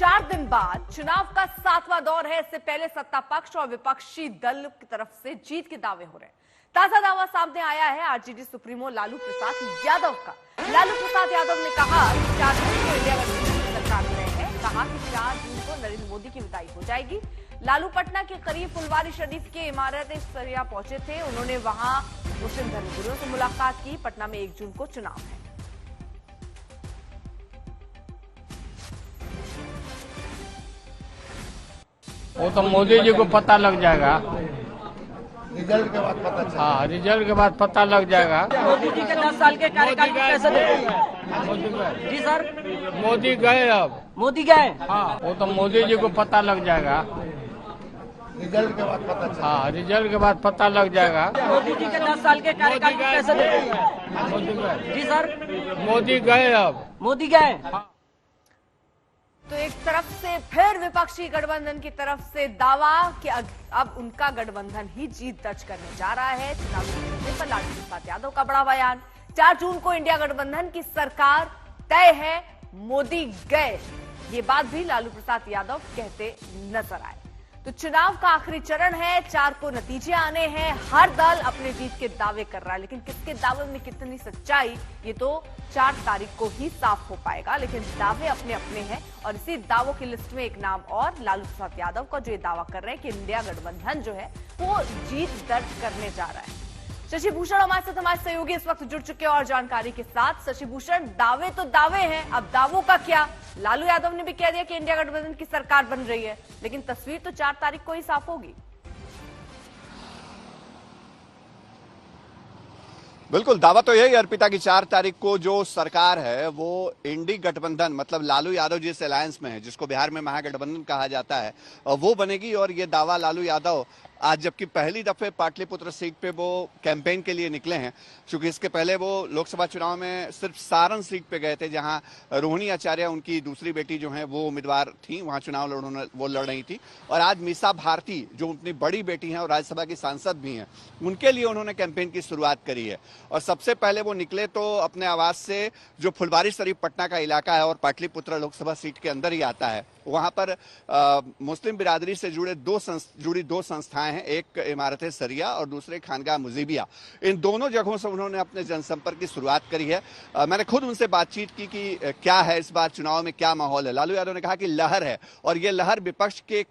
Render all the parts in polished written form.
4 दिन बाद चुनाव का 7वां दौर है। इससे पहले सत्ता पक्ष और विपक्षी दल की तरफ से जीत के दावे हो रहे हैं। ताजा दावा सामने आया है आरजेडी सुप्रीमो लालू प्रसाद यादव का। लालू प्रसाद यादव ने कहा कि 4 जून को इंडिया गठबंधन की सरकार में है। कहा कि 4 जून को नरेंद्र मोदी की विदाई हो जाएगी। लालू पटना के करीब फुलवारी शरीफ के इमारत सरिया पहुंचे थे। उन्होंने वहां मुस्लिम धर्मगुरुओं से मुलाकात की। पटना में 1 जून को चुनाव है। वो तो मोदी जी को पता लग जाएगा। रिजल्ट के बाद पता चलेगा। हाँ, रिजल्ट के बाद पता लग जाएगा। मोदी जी के 10 साल के कार्यकाल कैसे देखते मोदी गए। जी सर, मोदी गए। अब मोदी गए। हाँ, वो तो मोदी जी को पता लग जाएगा। रिजल्ट के बाद पता चलेगा। हाँ, रिजल्ट के बाद पता लग जाएगा। मोदी जी के 10 साल के कार्यकाल कैसे देखते मोदी गए। जी सर, मोदी गए। अब मोदी गए। तो एक तरफ से फिर विपक्षी गठबंधन की तरफ से दावा कि अब उनका गठबंधन ही जीत दर्ज करने जा रहा है। चुनावी मुद्दे पर लालू प्रसाद यादव का बड़ा बयान। 4 जून को इंडिया गठबंधन की सरकार तय है, मोदी गए। ये बात भी लालू प्रसाद यादव कहते नजर आए। तो चुनाव का आखिरी चरण है, 4 को नतीजे आने हैं। हर दल अपने जीत के दावे कर रहा है, लेकिन किसके दावे में कितनी सच्चाई ये तो 4 तारीख को ही साफ हो पाएगा। लेकिन दावे अपने अपने हैं और इसी दावों की लिस्ट में एक नाम और लालू प्रसाद यादव का, जो ये दावा कर रहे हैं कि इंडिया गठबंधन जो है वो जीत दर्ज करने जा रहा है। शशि भूषण हमारे साथ, हमारे सहयोगी इस वक्त जुड़ चुके हैं और जानकारी के साथ। शशि भूषण, दावे तो दावे हैं, अब दावों का क्या? लालू यादव ने भी कह दिया कि इंडिया गठबंधन की सरकार बन रही है, लेकिन तस्वीर तो 4 तारीख को ही साफ होगी। बिल्कुल, दावा तो यही अर्पिता की 4 तारीख को जो सरकार है वो इंडी गठबंधन, मतलब लालू यादव जिस अलायंस में है, जिसको बिहार में महागठबंधन कहा जाता है, वो बनेगी। और ये दावा लालू यादव आज, जबकि पहली दफे पाटलिपुत्र सीट पे वो कैंपेन के लिए निकले हैं, क्योंकि इसके पहले वो लोकसभा चुनाव में सिर्फ सारण सीट पे गए थे, जहां रोहिणी आचार्य, उनकी दूसरी बेटी जो है वो उम्मीदवार थी, वहां चुनाव वो लड़ रही थी। और आज मीसा भारती, जो उनकी बड़ी बेटी हैं और राज्यसभा की सांसद भी हैं, उनके लिए उन्होंने कैंपेन की शुरुआत करी है। और सबसे पहले वो निकले तो अपने आवास से, जो फुलवारी शरीफ पटना का इलाका है और पाटलिपुत्र लोकसभा सीट के अंदर ही आता है, वहां पर मुस्लिम बिरादरी से जुड़ी 2 संस्थाएं हैं, एक इमारत सरिया और दूसरे खानगाह मुजीबिया। इन दोनों जगहों से उन्होंने अपने जनसंपर्क की शुरुआत करी है। मैंने खुद उनसे बातचीत की कि क्या है इस बार चुनाव में, क्या माहौल है। लालू यादव ने कहा कि लहर है और ये लहर विपक्ष के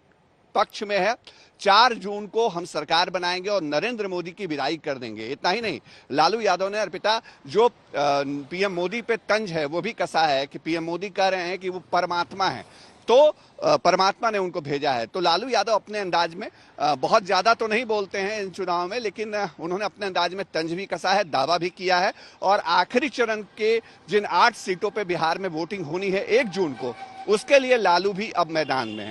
पक्ष में है। 4 जून को हम सरकार बनाएंगे और नरेंद्र मोदी की विदाई कर देंगे। इतना ही नहीं, लालू यादव ने अर्पिता, जो पीएम मोदी पे तंज है वो भी कसा है कि पीएम मोदी कह रहे हैं कि वो परमात्मा है, तो परमात्मा ने उनको भेजा है। तो लालू यादव अपने अंदाज में बहुत ज्यादा तो नहीं बोलते हैं इन चुनाव में, लेकिन उन्होंने अपने अंदाज में तंज भी कसा है, दावा भी किया है। और आखिरी चरण के जिन 8 सीटों पे बिहार में वोटिंग होनी है 1 जून को, उसके लिए लालू भी अब मैदान में है।